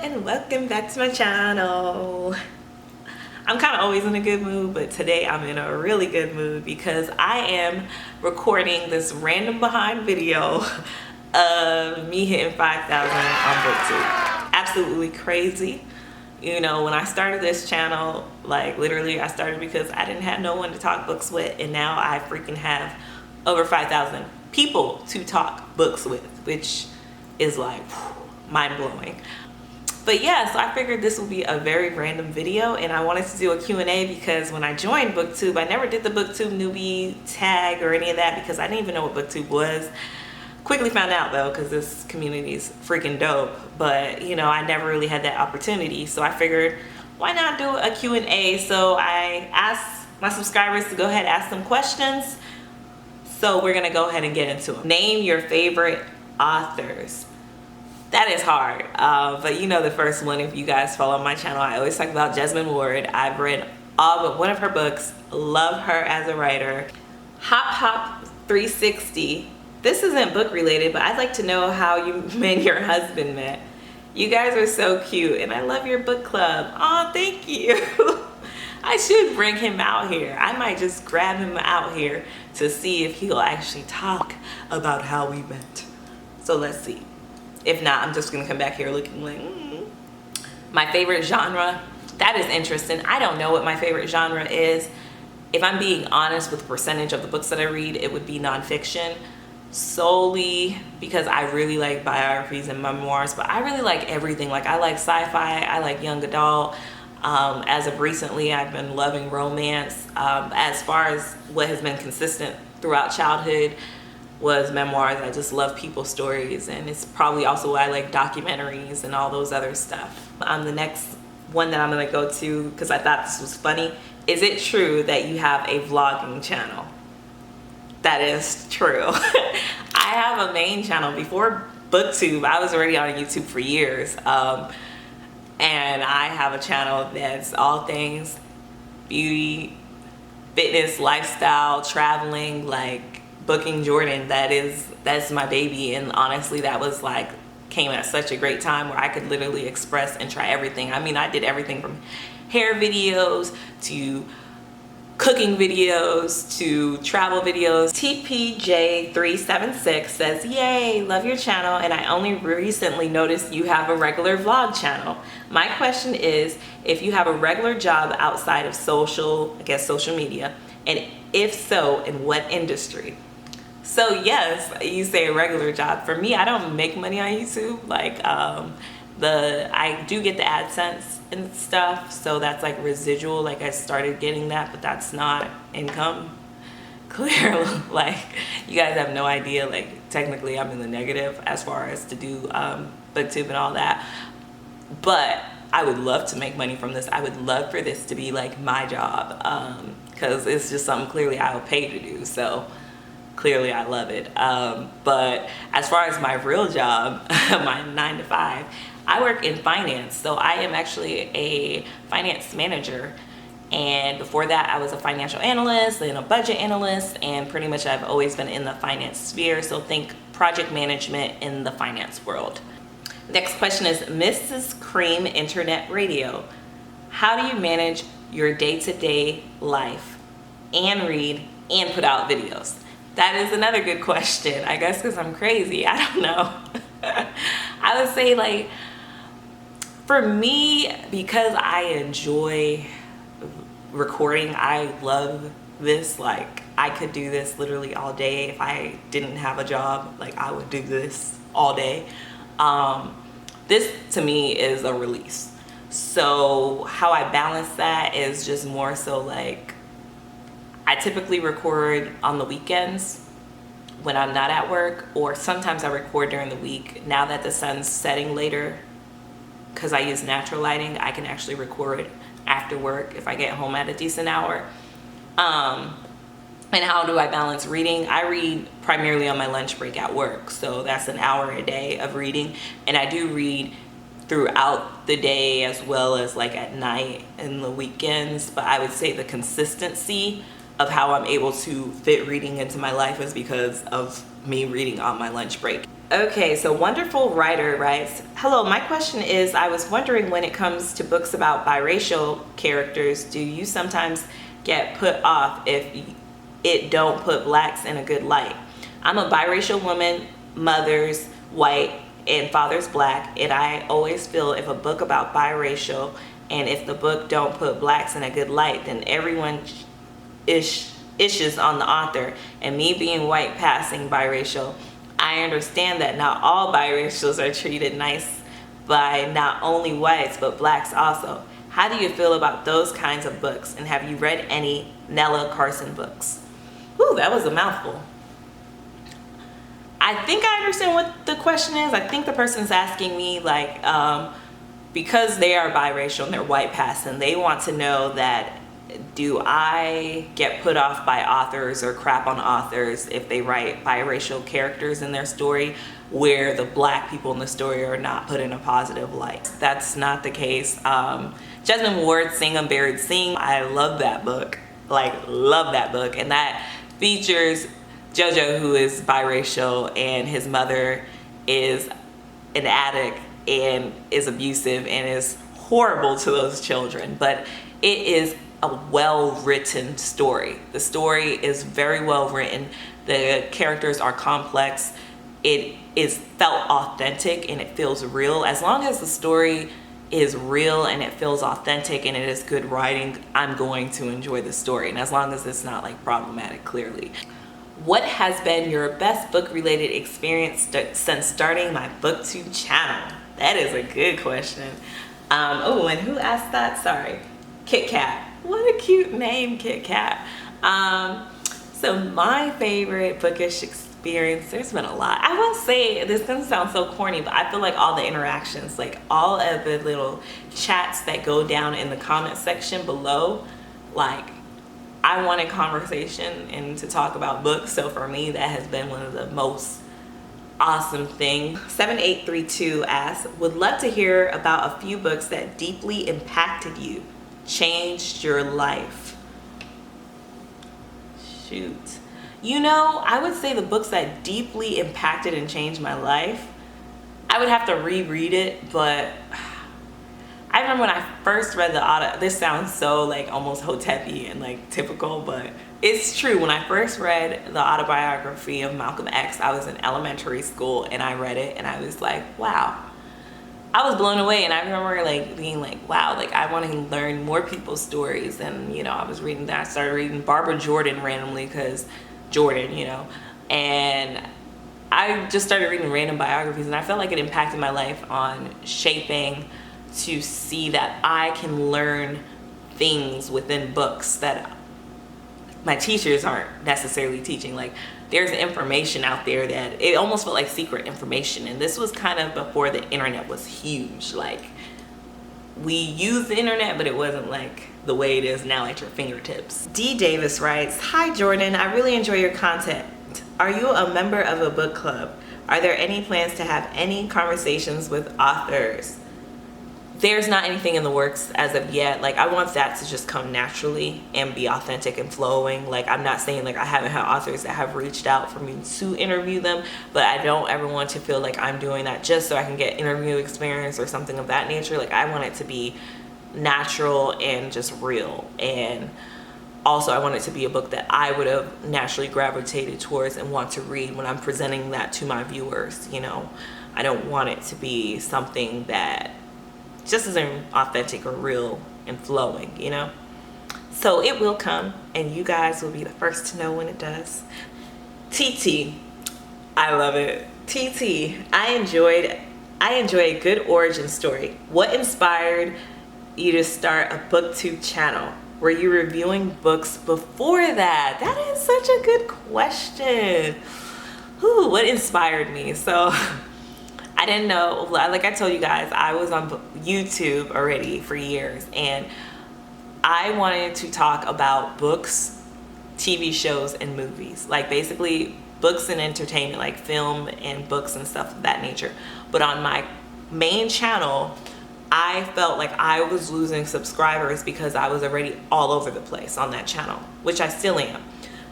and welcome back to my channel. I'm kind of always in a good mood, but today I'm in a really good mood because I am recording this random behind video of me hitting 5,000 on BookTube. Absolutely crazy. You know, when I started this channel, like literally I started because I didn't have no one to talk books with, and now I freaking have over 5,000 people to talk books with, which is like mind-blowing. But yeah, so I figured this would be a very random video, and I wanted to do a Q&A because when I joined BookTube, I never did the BookTube newbie tag or any of that because I didn't even know what BookTube was. Quickly found out though, because this community is freaking dope, but you know, I never really had that opportunity. So I figured, why not do a Q&A? So I asked my subscribers to go ahead and ask some questions. So we're gonna go ahead and get into them. Name your favorite authors. That is hard, but you know the first one, if you guys follow my channel, I always talk about Jesmyn Ward. I've read all but one of her books, love her as a writer. Hop Hop 360, this isn't book related, but I'd like to know how you and your husband met. You guys are so cute, and I love your book club. Oh, thank you. I should bring him out here. I might just grab him out here to see if he'll actually talk about how we met. So let's see. If not, I'm just gonna come back here looking like, My favorite genre, that is interesting. I don't know what my favorite genre is. If I'm being honest with the percentage of the books that I read, it would be nonfiction, solely because I really like biographies and memoirs, but I really like everything. Like I like sci-fi, I like young adult. As of recently, I've been loving romance. As far as what has been consistent throughout childhood was memoirs. I just love people's stories, and it's probably also why I like documentaries and all those other stuff. The next one that I'm gonna go to, because I thought this was funny, is it true that you have a vlogging channel? That is true. I have a main channel. Before BookTube, I was already on YouTube for years, and I have a channel that's all things beauty, fitness, lifestyle, traveling, like booking Jordan. That's my baby, and honestly that was like came at such a great time where I could literally express and try everything. I mean, I did everything from hair videos to cooking videos to travel videos. TPJ376 says, yay, love your channel, and I only recently noticed you have a regular vlog channel. My question is, if you have a regular job outside of social media, and if so, in what industry? So yes, you say a regular job. For me, I don't make money on YouTube. Like I do get the AdSense and stuff, so that's like residual. Like I started getting that, but that's not income. Clearly, like you guys have no idea. Like technically, I'm in the negative as far as to do BookTube and all that. But I would love to make money from this. I would love for this to be like my job, because it's just something clearly I would pay to do. So clearly I love it. But as far as my real job, my 9 to 5, I work in finance. So I am actually a finance manager. And before that, I was a financial analyst and a budget analyst. And pretty much I've always been in the finance sphere. So think project management in the finance world. Next question is Mrs. Cream Internet Radio. How do you manage your day-to-day life and read and put out videos? That is another good question. I guess because I'm crazy. I don't know. I would say, like, for me, because I enjoy recording, I love this. Like, I could do this literally all day. If I didn't have a job, like, I would do this all day. This, to me, is a release. So how I balance that is just more so like, I typically record on the weekends when I'm not at work, or sometimes I record during the week. Now that the sun's setting later, because I use natural lighting, I can actually record after work if I get home at a decent hour. And how do I balance reading? I read primarily on my lunch break at work, so that's an hour a day of reading, and I do read throughout the day as well as like at night and the weekends. But I would say the consistency of how I'm able to fit reading into my life is because of me reading on my lunch break. Okay, so Wonderful Writer writes, hello, my question is, I was wondering when it comes to books about biracial characters, do you sometimes get put off if it don't put blacks in a good light? I'm a biracial woman, mother's white and father's black, and I always feel if a book about biracial and if the book don't put blacks in a good light, then everyone issues on the author. And me being white passing biracial, I understand that not all biracials are treated nice by not only whites but blacks also. How do you feel about those kinds of books, and have you read any Nella Carson books? Whew, that was a mouthful. I think I understand what the question is. I think the person's asking me like, because they are biracial and they're white passing, they want to know that do I get put off by authors or crap on authors if they write biracial characters in their story where the black people in the story are not put in a positive light? That's not the case. Jesmyn Ward, Sing Unburied Sing, I love that book. Like, love that book. And that features JoJo, who is biracial, and his mother is an addict and is abusive and is horrible to those children. But it is a well-written story. The story is very well written. The characters are complex. It is felt authentic and it feels real. As long as the story is real and it feels authentic and it is good writing, I'm going to enjoy the story. And as long as it's not like problematic, clearly. What has been your best book-related experience since starting my BookTube channel? That is a good question. Oh, and who asked that? Sorry. Kit Kat. What a cute name, Kit Kat. So my favorite bookish experience, there's been a lot. I will say, this is gonna sound so corny, but I feel like all the interactions, like all of the little chats that go down in the comment section below, like I wanted conversation and to talk about books. So for me, that has been one of the most awesome things. 7832 asks, would love to hear about a few books that deeply impacted you, changed your life. Shoot. You know, I would say the books that deeply impacted and changed my life, I would have to reread it, but I remember when I first read this sounds so like almost Hotepi and like typical, but it's true. When I first read the autobiography of Malcolm X, I was in elementary school and I read it and I was like, wow. I was blown away, and I remember like being like, wow, like I want to learn more people's stories. And you know, I was reading that. I started reading Barbara Jordan randomly because Jordan, you know, and I just started reading random biographies, and I felt like it impacted my life on shaping to see that I can learn things within books that my teachers aren't necessarily teaching. Like there's information out there that it almost felt like secret information, and this was kind of before the internet was huge. Like we used the internet, but it wasn't like the way it is now at your fingertips. D Davis writes, hi Jordan, I really enjoy your content. Are you a member of a book club? Are there any plans to have any conversations with authors? There's not anything in the works as of yet. Like I want that to just come naturally and be authentic and flowing. Like I'm not saying like I haven't had authors that have reached out for me to interview them, but I don't ever want to feel like I'm doing that just so I can get interview experience or something of that nature. Like I want it to be natural and just real. And also I want it to be a book that I would have naturally gravitated towards and want to read when I'm presenting that to my viewers. You know, I don't want it to be something that just isn't authentic or real and flowing, you know? So it will come, and you guys will be the first to know when it does. TT, I love it. TT, I enjoy a good origin story. What inspired you to start a BookTube channel? Were you reviewing books before that? That is such a good question. Ooh, what inspired me? So I didn't know, like I told you guys, I was on YouTube already for years, and I wanted to talk about books, TV shows, and movies. Like basically books and entertainment, like film and books and stuff of that nature. But on my main channel, I felt like I was losing subscribers because I was already all over the place on that channel, which I still am.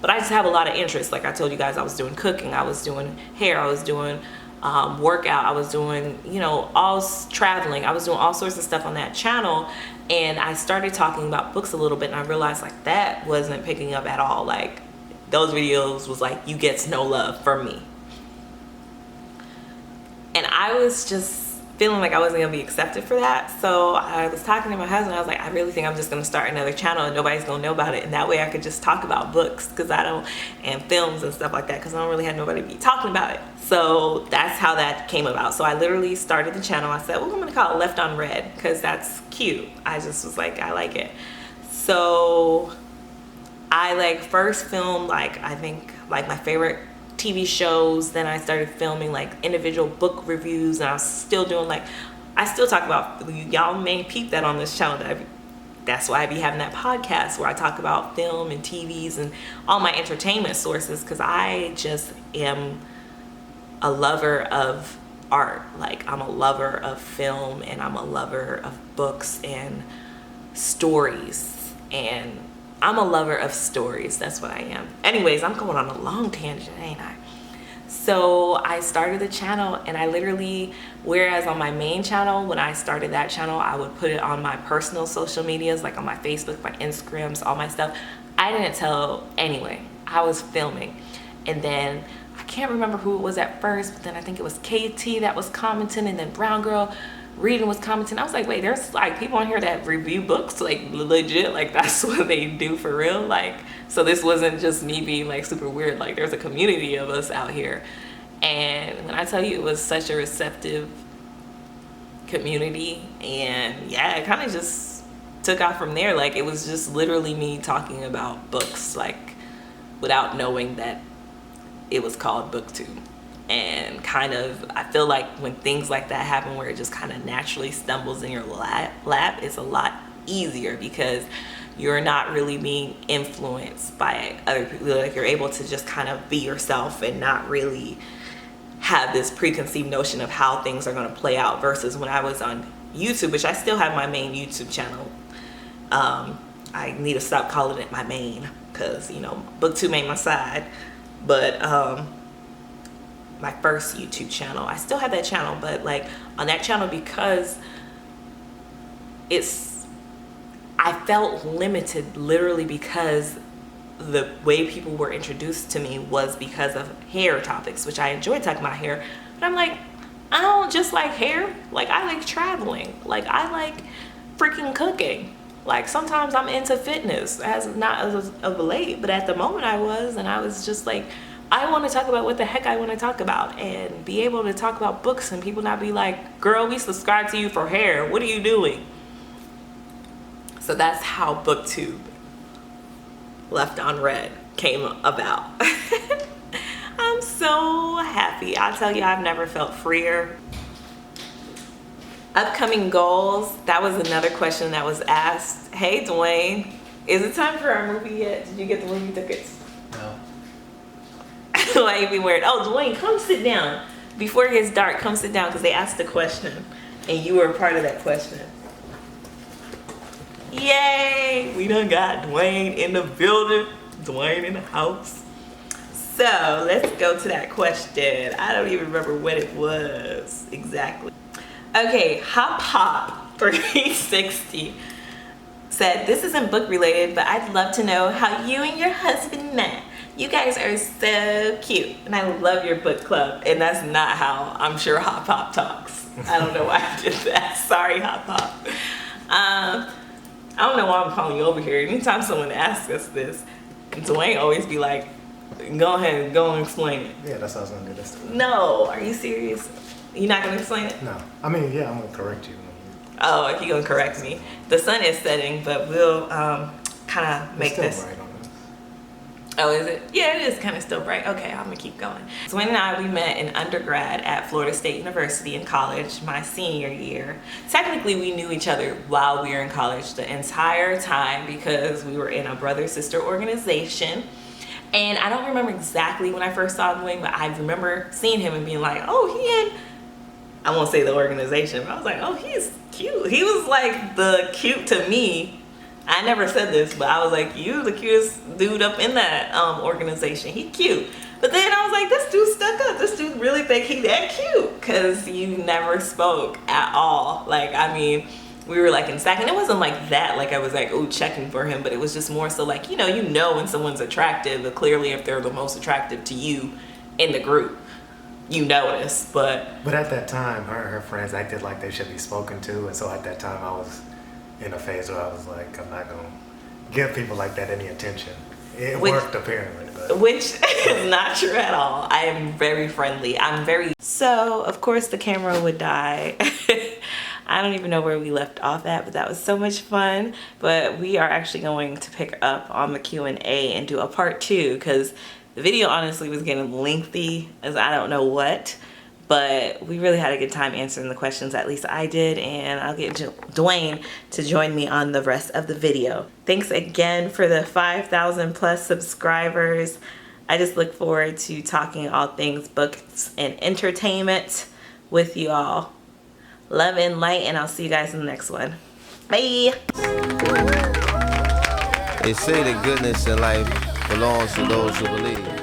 But I just have a lot of interest. Like I told you guys, I was doing cooking, I was doing hair, I was doing workout. I was doing, you know, traveling. I was doing all sorts of stuff on that channel. And I started talking about books a little bit, and I realized like that wasn't picking up at all. Like those videos was like, you gets no love from me. And I was just feeling like I wasn't gonna be accepted for that. So I was talking to my husband. I was like, I really think I'm just gonna start another channel and nobody's gonna know about it. And that way I could just talk about books, and films and stuff like that, because I don't really have nobody to be talking about it. So that's how that came about. So I literally started the channel. I said, well, I'm gonna call it Left on Red because that's cute. I just was like, I like it. So I like first filmed like, I think like my favorite TV shows. Then I started filming like individual book reviews, and I was still doing like, I still talk about, y'all may peep that on this channel, that's why I be having that podcast where I talk about film and TVs and all my entertainment sources, because I just am a lover of art. Like I'm a lover of film, and I'm a lover of books and stories, and I'm a lover of stories. That's what I am. Anyways, I'm going on a long tangent, ain't I? So I started the channel, and I literally, whereas on my main channel, when I started that channel, I would put it on my personal social medias, like on my Facebook, my Instagrams, all my stuff. I didn't tell anyone. I was filming. And then I can't remember who it was at first, but then I think it was KT that was commenting, and then Brown Girl Reading was commenting. I was like, wait, there's like people on here that review books, like legit, like that's what they do for real. Like, so this wasn't just me being like super weird. Like there's a community of us out here. And when I tell you, it was such a receptive community, and yeah, it kind of just took off from there. Like it was just literally me talking about books, like without knowing that it was called BookTube. And kind of, I feel like when things like that happen where it just kind of naturally stumbles in your lap, it's a lot easier because you're not really being influenced by other people. Like you're able to just kind of be yourself and not really have this preconceived notion of how things are going to play out, versus when I was on YouTube, which I still have my main YouTube channel. I need to stop calling it my main because, you know, BookTube ain't my side. But my first YouTube channel, I still have that channel, but like on that channel, because I felt limited literally because the way people were introduced to me was because of hair topics, which I enjoy talking about hair, but I'm like, I don't just like hair. Like I like traveling. Like I like freaking cooking. Like sometimes I'm into fitness, not as of late, but at the moment I was, and I was just like, I want to talk about what the heck I want to talk about, and be able to talk about books and people not be like, girl, we subscribe to you for hair. What are you doing? So that's how BookTube Left on Red came about. I'm so happy. I tell you, I've never felt freer. Upcoming goals. That was another question that was asked. Hey, Dwayne, is it time for our movie yet? Did you get the movie tickets? No. Why you be weird? Oh, Dwayne, come sit down. Before it gets dark, come sit down because they asked a question and you were a part of that question. Yay! We done got Dwayne in the building. Dwayne in the house. So let's go to that question. I don't even remember what it was exactly. Okay, Hop 360 said, this isn't book related, but I'd love to know how you and your husband met. You guys are so cute, and I love your book club. And that's not how I'm sure Hop talks. I don't know why I did that. Sorry, Hop. I don't know why I'm calling you over here. Anytime someone asks us this, Dwayne always be like, go ahead, go and explain it. Yeah, that's how I was gonna do this. No, are you serious? You're not gonna explain it? No, I mean, yeah, I'm gonna correct you. Oh, like you're gonna correct me. The sun is setting, but we'll kind of make It's still this. bright on this. Oh, is it? Yeah, it is kind of still bright. Okay, I'm gonna keep going. Dwayne and I, we met in undergrad at Florida State University in college, my senior year. Technically, we knew each other while we were in college the entire time because we were in a brother-sister organization. And I don't remember exactly when I first saw Dwayne, but I remember seeing him and being like, oh, he in, I won't say the organization, but I was like, oh, he's cute. He was like the cute to me. I never said this, but I was like, you the cutest dude up in that organization. He cute. But then I was like, this dude stuck up. This dude really think he that cute, because you never spoke at all. Like, I mean, we were like in stack, and it wasn't like that. Like I was like, oh, checking for him, but it was just more so like, you know when someone's attractive, but clearly if they're the most attractive to you in the group, you notice. But at that time, her and her friends acted like they should be spoken to, and so at that time I was in a phase where I was like, I'm not gonna give people like that any attention. It worked apparently, but which is not true at all. I am very friendly. So of course the camera would die. I don't even know where we left off at, but that was so much fun. But we are actually going to pick up on the Q&A and do a part 2, because the video honestly was getting lengthy as I don't know what. But we really had a good time answering the questions, at least I did, and I'll get Dwayne to join me on the rest of the video. Thanks again for the 5,000 plus subscribers. I just look forward to talking all things books and entertainment with you all. Love and light, and I'll see you guys in the next one. Bye! They say that goodness in life belongs to those who believe.